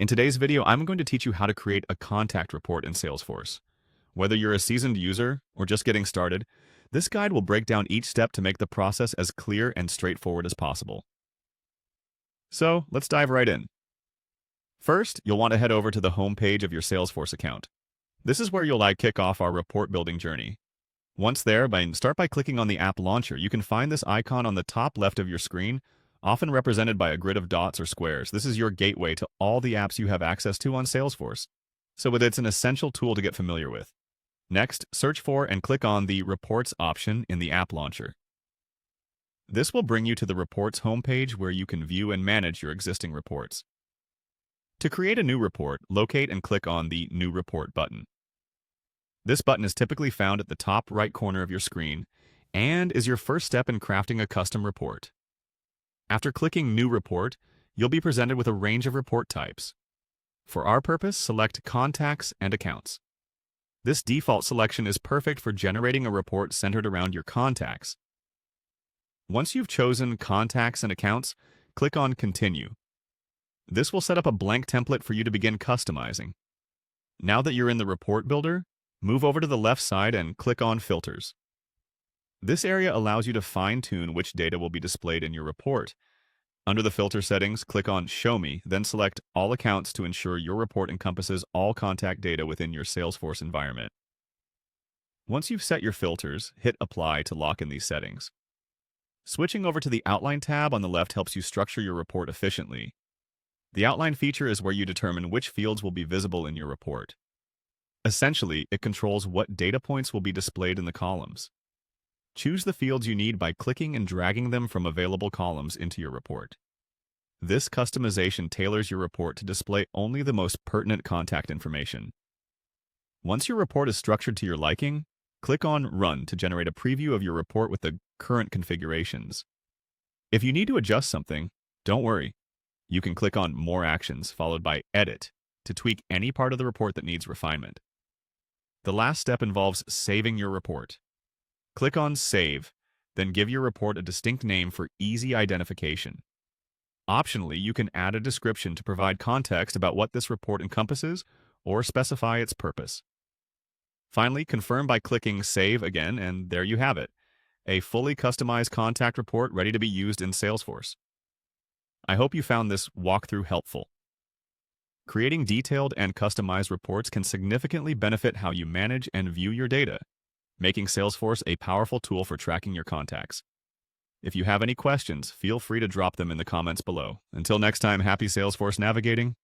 In today's video, I'm going to teach you how to create a contact report in Salesforce. Whether you're a seasoned user or just getting started, this guide will break down each step to make the process as clear and straightforward as possible. So, let's dive right in. First, you'll want to head over to the home page of your Salesforce account. This is where you'll kick off our report building journey. Once there, start by clicking on the app launcher. You can find this icon on the top left of your screen, often represented by a grid of dots or squares. This is your gateway to all the apps you have access to on Salesforce, so it's an essential tool to get familiar with. Next, search for and click on the Reports option in the app launcher. This will bring you to the Reports homepage where you can view and manage your existing reports. To create a new report, locate and click on the New Report button. This button is typically found at the top right corner of your screen and is your first step in crafting a custom report. After clicking New Report, you'll be presented with a range of report types. For our purpose, select Contacts and Accounts. This default selection is perfect for generating a report centered around your contacts. Once you've chosen Contacts and Accounts, click on Continue. This will set up a blank template for you to begin customizing. Now that you're in the report builder, move over to the left side and click on Filters. This area allows you to fine-tune which data will be displayed in your report. Under the filter settings, click on Show Me, then select All Accounts to ensure your report encompasses all contact data within your Salesforce environment. Once you've set your filters, hit Apply to lock in these settings. Switching over to the Outline tab on the left helps you structure your report efficiently. The Outline feature is where you determine which fields will be visible in your report. Essentially, it controls what data points will be displayed in the columns. Choose the fields you need by clicking and dragging them from available columns into your report. This customization tailors your report to display only the most pertinent contact information. Once your report is structured to your liking, click on Run to generate a preview of your report with the current configurations. If you need to adjust something, don't worry. You can click on More Actions followed by Edit to tweak any part of the report that needs refinement. The last step involves saving your report. Click on Save, then give your report a distinct name for easy identification. Optionally, you can add a description to provide context about what this report encompasses or specify its purpose. Finally, confirm by clicking Save again, and there you have it, a fully customized contact report ready to be used in Salesforce. I hope you found this walkthrough helpful. Creating detailed and customized reports can significantly benefit how you manage and view your data, making Salesforce a powerful tool for tracking your contacts. If you have any questions, feel free to drop them in the comments below. Until next time, happy Salesforce navigating.